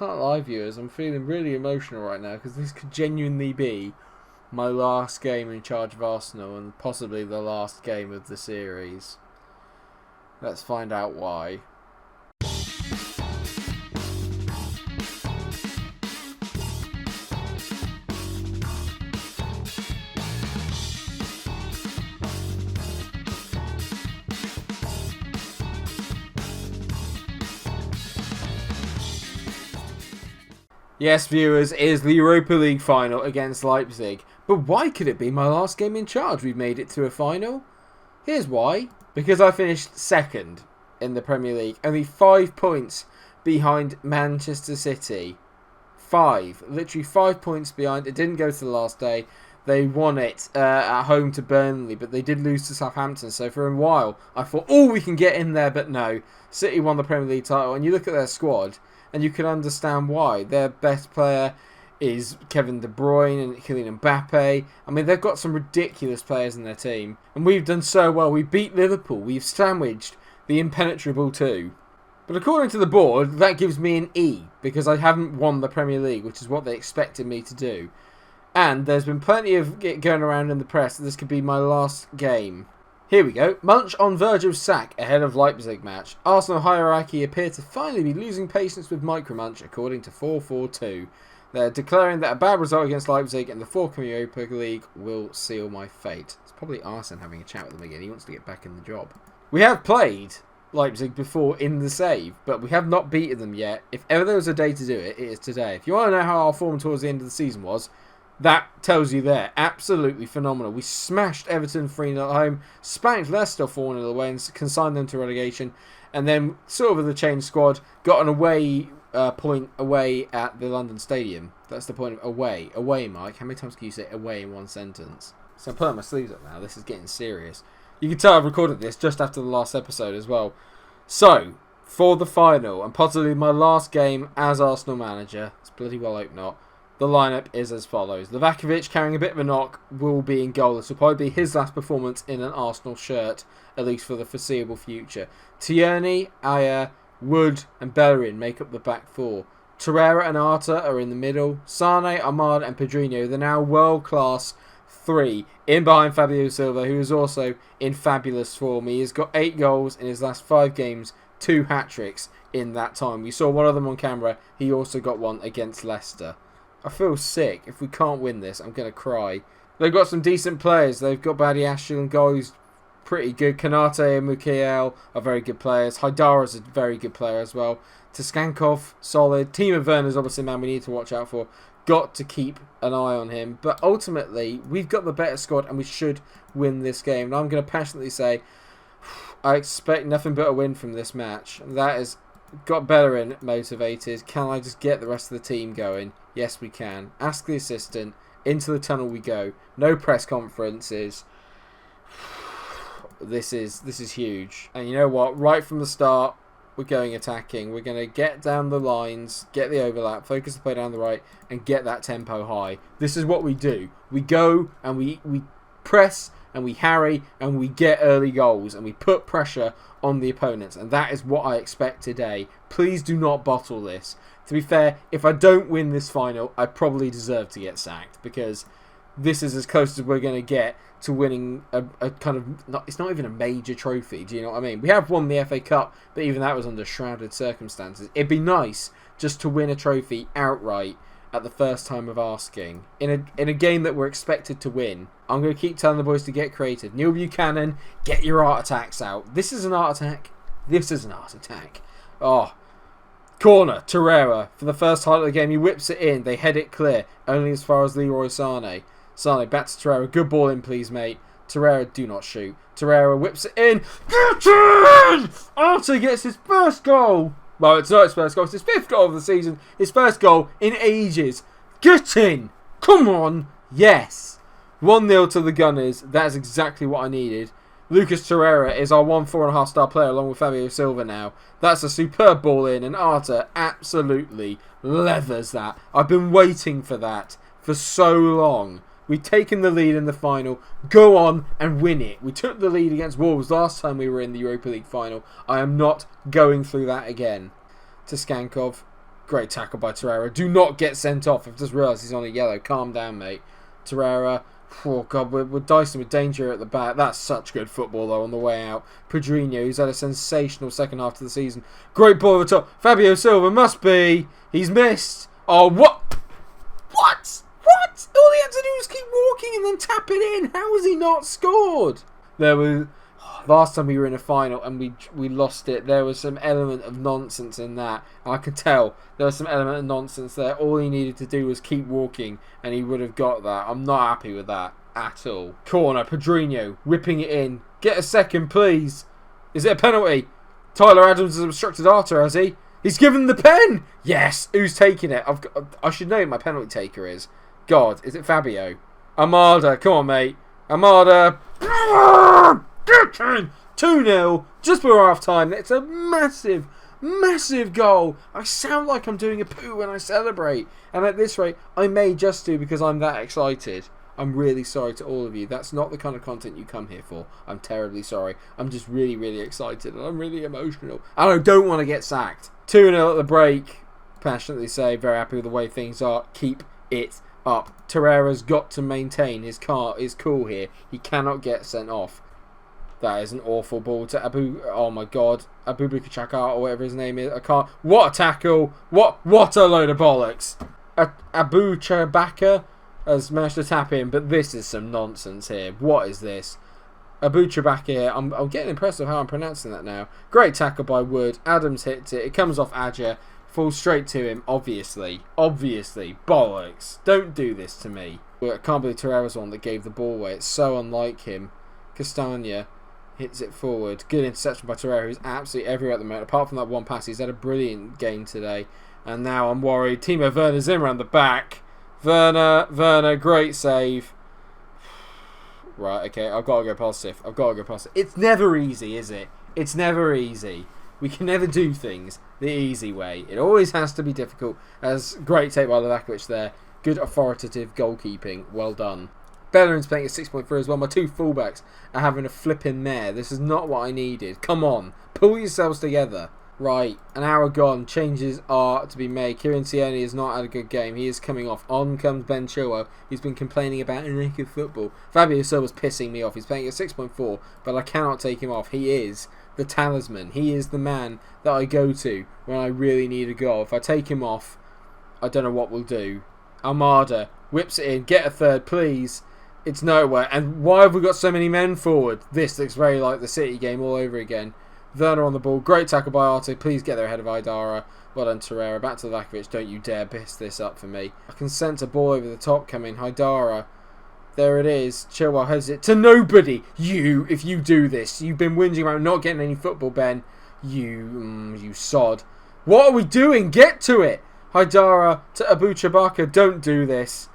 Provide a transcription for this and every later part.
can't lie, viewers, I'm feeling really emotional right now because this could genuinely be my last game in charge of Arsenal and possibly the last game of the series. Let's find out why. Yes, viewers, it is the Europa League final against Leipzig. But why could it be my last game in charge? We've made it to a final. Here's why. Because I finished second in the Premier League. Only 5 points behind Manchester City. 5. Literally 5 points behind. It didn't go to the last day. They won it at home to Burnley, but they did lose to Southampton. So for a while, I thought, oh, we can get in there. But no. City won the Premier League title. And you look at their squad, and you can understand why. Their best player is Kevin De Bruyne and Kylian Mbappe. I mean, they've got some ridiculous players in their team. And we've done so well. We beat Liverpool. We've sandwiched the impenetrable two. But according to the board, that gives me an E, because I haven't won the Premier League, which is what they expected me to do. And there's been plenty of it going around in the press that this could be my last game. Here we go. Munch on verge of sack ahead of Leipzig match. Arsenal hierarchy appear to finally be losing patience with MikeRo, according to 442. They're declaring that a bad result against Leipzig in the forthcoming Europa League will seal my fate. It's probably Arsene having a chat with them again. He wants to get back in the job. We have played Leipzig before in the save, but we have not beaten them yet. If ever there was a day to do it, it is today. If you want to know how our form towards the end of the season was, that tells you there. Absolutely phenomenal. We smashed Everton 3-0 at home, spanked Leicester 4-0 away and consigned them to relegation. And then, sort of with the change squad, got an away point away at the London Stadium. That's the point of away. Away, Mike. How many times can you say away in one sentence? So I'm putting my sleeves up now. This is getting serious. You can tell I've recorded this just after the last episode as well. So, for the final, and possibly my last game as Arsenal manager, it's bloody well hope not, the lineup is as follows. Livakovic, carrying a bit of a knock, will be in goal. This will probably be his last performance in an Arsenal shirt, at least for the foreseeable future. Tierney, Ayer, Wood and Bellerin make up the back four. Torreira and Arta are in the middle. Sane, Ahmad and Pedrinho, the now world-class three, in behind Fabio Silva, who is also in fabulous form. He has got 8 goals in his last 5 games, 2 hat-tricks in that time. We saw one of them on camera. He also got one against Leicester. I feel sick. If we can't win this, I'm going to cry. They've got some decent players. They've got Badiashile and goal, who's pretty good. Kanate and Mukiel are very good players. Haidara's a very good player as well. Tskankov, solid. Timo Werner's obviously a man we need to watch out for. Got to keep an eye on him. But ultimately, we've got the better squad and we should win this game. And I'm going to passionately say, I expect nothing but a win from this match. That has got Bellerin motivated. Can I just get the rest of the team going? Yes, we can. Ask the assistant. Into the tunnel we go. No press conferences. This is huge. And you know what? Right from the start, we're going attacking. We're going to get down the lines, get the overlap, focus the play down the right, and get that tempo high. This is what we do. We go and we press and we harry and we get early goals and we put pressure on the opponents. And that is what I expect today. Please do not bottle this. To be fair, if I don't win this final, I probably deserve to get sacked, because this is as close as we're going to get to winning a kind of... it's not even a major trophy, do you know what I mean? We have won the FA Cup, but even that was under shrouded circumstances. It'd be nice just to win a trophy outright at the first time of asking. In a game that we're expected to win. I'm going to keep telling the boys to get creative. Neil Buchanan, get your art attacks out. This is an art attack. This is an art attack. Oh. Corner, Torreira. For the first title of the game, he whips it in. They head it clear. Only as far as Leroy Sane. Sane, back to Torreira. Good ball in, please, mate. Torreira, do not shoot. Torreira whips it in. Get in! Arta gets his first goal. Well, it's not his first goal. It's his 5th goal of the season. His first goal in ages. Get in! Come on! Yes! 1-0 to the Gunners. That is exactly what I needed. Lucas Torreira is our 4.5 star player along with Fabio Silva now. That's a superb ball in, and Arta absolutely leathers that. I've been waiting for that for so long. We've taken the lead in the final. Go on and win it. We took the lead against Wolves last time we were in the Europa League final. I am not going through that again. To Skankov. Great tackle by Torreira. Do not get sent off. I've just realised he's on a yellow. Calm down, mate. Torreira. Oh, God, we're dicing with danger at the back. That's such good football, though, on the way out. Pedrinho, who's had a sensational second half to the season. Great ball over the top. Fabio Silva must be. He's missed. Oh, what? What? What? All he had to do was keep walking and then tap it in. How has he not scored? There was... Last time we were in a final and we lost it, there was some element of nonsense in that. I could tell there was some element of nonsense there. All he needed to do was keep walking and he would have got that. I'm not happy with that at all. Corner, Pedrinho, whipping it in. Get a second, please. Is it a penalty? Tyler Adams has obstructed Arthur, has he? He's given the pen! Yes! Who's taking it? I should know who my penalty taker is. God, is it Fabio? Armada, come on, mate. Armada. 2-0 just before half time. It's a massive, massive goal. I sound like I'm doing a poo when I celebrate, and at this rate I may just do because I'm that excited. I'm really sorry to all of you. That's not the kind of content you come here for. I'm terribly sorry. I'm just really, really excited and I'm really emotional and I don't want to get sacked. 2-0 at the break. Passionately say, very happy with the way things are. Keep it up. Torreira's got to maintain his cool here. He cannot get sent off. That is an awful ball to Abu. Oh my God, Abubakar or whatever his name is. I can't. What a tackle! What a load of bollocks! Abu Chewbacca has managed to tap in, but this is some nonsense here. What is this? Abu Chewbacca here. I'm getting impressed with how I'm pronouncing that now. Great tackle by Wood. Adams hits it. It comes off Adja. Falls straight to him. Obviously, bollocks! Don't do this to me. I can't believe Torreira's one that gave the ball away. It's so unlike him. Castagna hits it forward. Good interception by Torreira, who's absolutely everywhere at the moment. Apart from that one pass, he's had a brilliant game today. And now I'm worried. Timo Werner's in around the back. Werner, great save. Right, okay, I've got to go positive. It's never easy, is it? It's never easy. We can never do things the easy way. It always has to be difficult. As great take by Livakovic there. Good authoritative goalkeeping. Well done. Bellerin's playing at 6.3 as well. My two fullbacks are having a flip in there. This is not what I needed. Come on. Pull yourselves together. Right. An hour gone. Changes are to be made. Kieran Tierney has not had a good game. He is coming off. On comes Ben Chilwell. He's been complaining about a lack of football. Fabio Silva's pissing me off. He's playing at 6.4, but I cannot take him off. He is the talisman. He is the man that I go to when I really need a goal. If I take him off, I don't know what we'll do. Armada whips it in. Get a third, please. It's nowhere. And why have we got so many men forward? This looks very like the City game all over again. Werner on the ball. Great tackle by Arte. Please get there ahead of Idara. Well done, Torreira. Back to Livakovic. Don't you dare piss this up for me. I can sense a ball over the top coming. Haidara. There it is. Chilwell heads it to nobody. You, if you do this. You've been whinging about not getting any football, Ben. You sod. What are we doing? Get to it. Haidara to Abu Chewbacca. Don't do this.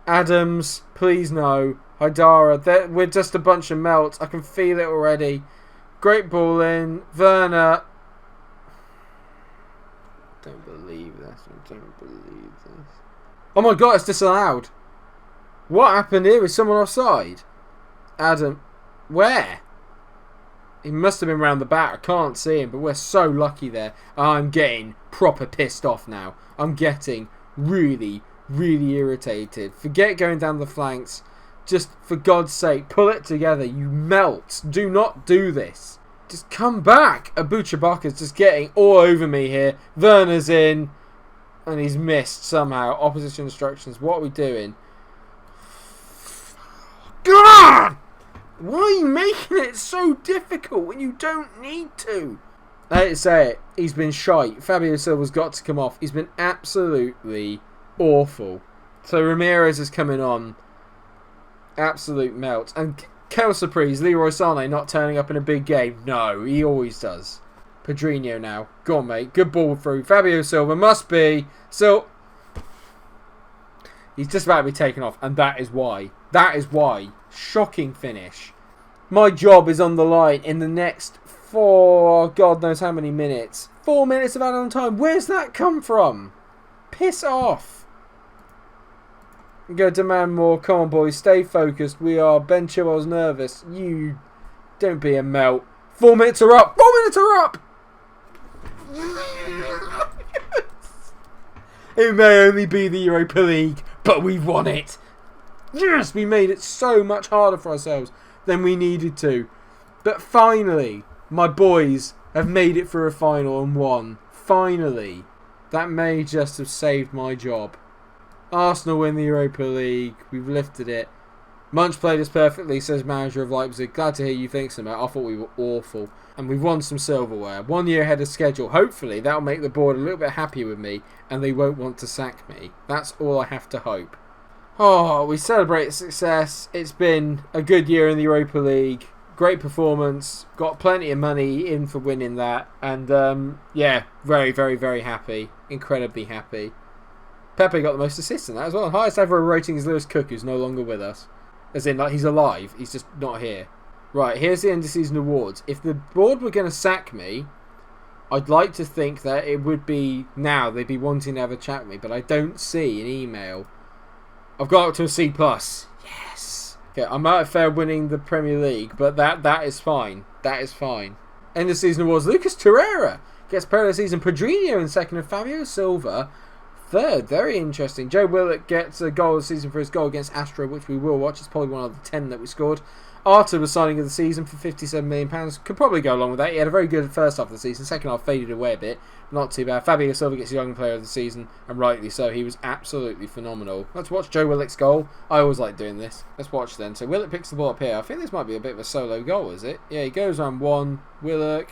Adams, please no. Haidara, we're just a bunch of melts. I can feel it already. Great ball in. Werner. Don't believe this. Oh my God, it's disallowed. What happened here? Is someone offside? Adam. Where? He must have been round the back. I can't see him, but we're so lucky there. I'm getting proper pissed off now. I'm getting really, really irritated. Forget going down the flanks. Just, for God's sake, pull it together. You melt. Do not do this. Just come back. Abu Chewbacca's just getting all over me here. Werner's in. And he's missed somehow. Opposition instructions. What are we doing? God! Why are you making it so difficult when you don't need to? I hate to say it. He's been shite. Fabio Silva's got to come off. He's been absolutely awful. So Ramirez is coming on. Absolute melt. And Kel surprise, Leroy Sané not turning up in a big game. No, he always does. Pedrinho now. Go on, mate. Good ball through. Fabio Silva must be. So he's just about to be taken off. And that is why. That is why. Shocking finish. My job is on the line in the next God knows how many minutes. 4 minutes of add-on time. Where's that come from? Piss off. I'm going to demand more. Come on, boys. Stay focused. We are. Ben Chilwell's nervous. You don't be a melt. 4 minutes are up. 4 minutes are up. It may only be the Europa League, but we've won it. Yes, we made it so much harder for ourselves than we needed to. But finally, my boys have made it through a final and won. Finally. That may just have saved my job. Arsenal win the Europa League. We've lifted it. Munch played us perfectly, says manager of Leipzig. Glad to hear you think so, mate. I thought we were awful. And we've won some silverware. 1 year ahead of schedule. Hopefully, that'll make the board a little bit happier with me and they won't want to sack me. That's all I have to hope. Oh, we celebrate success. It's been a good year in the Europa League. Great performance. Got plenty of money in for winning that. And, yeah, very, very, very happy. Incredibly happy. Pepe got the most assists in that as well. Highest ever rating is Lewis Cook, who's no longer with us. As in, like, he's alive. He's just not here. Right, here's the end of season awards. If the board were going to sack me, I'd like to think that it would be now. They'd be wanting to have a chat with me. But I don't see an email. I've got up to a C+. Yes. Okay, I might have failed winning the Premier League, but that is fine. That is fine. End of season awards. Lucas Torreira gets player of the season. Pedrinho in second and Fabio Silva third. Very interesting. Joe Willock gets a goal of the season for his goal against Astra, which we will watch. It's probably one of the 10 that we scored. Arthur was signing of the season for £57 million. Could probably go along with that. He had a very good first half of the season. Second half faded away a bit. Not too bad. Fabio Silva gets young player of the season, and rightly so. He was absolutely phenomenal. Let's watch Joe Willock's goal. I always like doing this. Let's watch then. So Willock picks the ball up here. I think this might be a bit of a solo goal, is it? Yeah, he goes around one. Willock.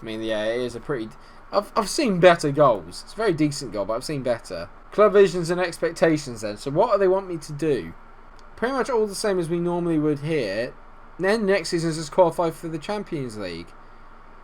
I mean, yeah, it is a pretty... I've seen better goals. It's a very decent goal, but I've seen better. Club visions and expectations then. So what do they want me to do? Pretty much all the same as we normally would here. Then next season is just qualify for the Champions League.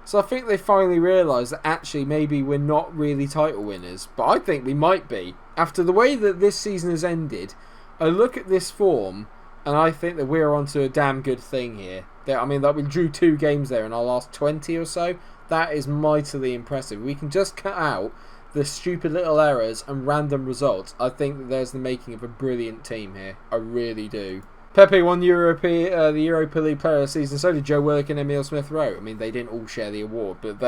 So I think they finally realised that actually maybe we're not really title winners. But I think we might be. After the way that this season has ended, I look at this form and I think that we're onto a damn good thing here. I mean, that we drew 2 games there in our last 20 or so. That is mightily impressive. We can just cut out the stupid little errors and random results. I think that there's the making of a brilliant team here. I really do. Pepe won the Europa League Player of the Season. So did Joe Willock and Emile Smith-Rowe. I mean, they didn't all share the award, but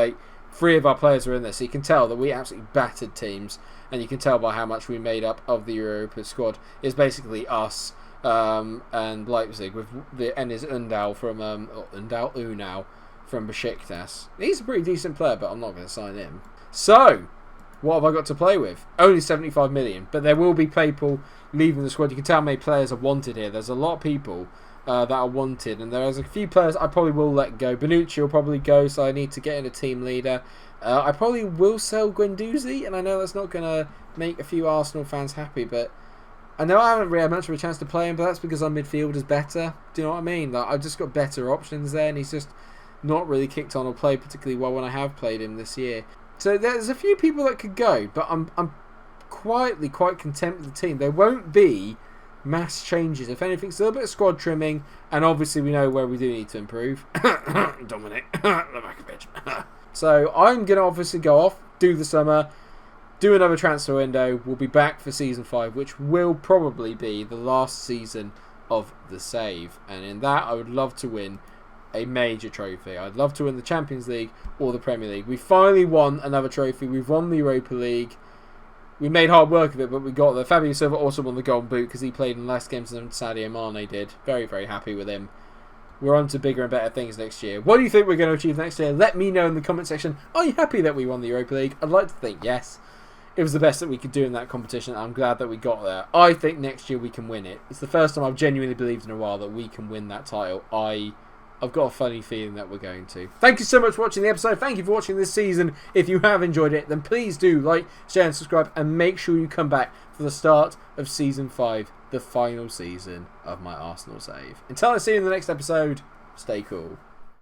3 of our players were in there. So you can tell that we absolutely battered teams, and you can tell by how much we made up of the Europa squad. It's basically us and Leipzig with the Enes Undal from Unal from Besiktas. He's a pretty decent player, but I'm not going to sign him. So, what have I got to play with? Only 75 million, but there will be people leaving the squad. You can tell how many players are wanted here. There's a lot of people that are wanted, and there's a few players I probably will let go. Bonucci will probably go, so I need to get in a team leader. I probably will sell Guendouzi, and I know that's not going to make a few Arsenal fans happy, but I know I haven't really had much of a chance to play him, but that's because our midfield is better. Do you know what I mean? Like, I've just got better options there, and he's just not really kicked on or played particularly well when I have played him this year. So there's a few people that could go, but I'm quietly quite content with the team. There won't be mass changes. If anything, it's a little bit of squad trimming, and obviously we know where we do need to improve. Dominic, Lavakovic. So I'm going to obviously go off, do the summer, do another transfer window. We'll be back for Season 5, which will probably be the last season of the save. And in that, I would love to win a major trophy. I'd love to win the Champions League or the Premier League. We finally won another trophy. We've won the Europa League. We made hard work of it, but we got there. Fabio Silva also won the Golden Boot because he played in less games than Sadio Mane did. Very, very happy with him. We're on to bigger and better things next year. What do you think we're going to achieve next year? Let me know in the comment section. Are you happy that we won the Europa League? I'd like to think yes. It was the best that we could do in that competition. I'm glad that we got there. I think next year we can win it. It's the first time I've genuinely believed in a while that we can win that title. I've got a funny feeling that we're going to. Thank you so much for watching the episode. Thank you for watching this season. If you have enjoyed it, then please do like, share and subscribe, and make sure you come back for the start of Season 5, the final season of my Arsenal save. Until I see you in the next episode, stay cool.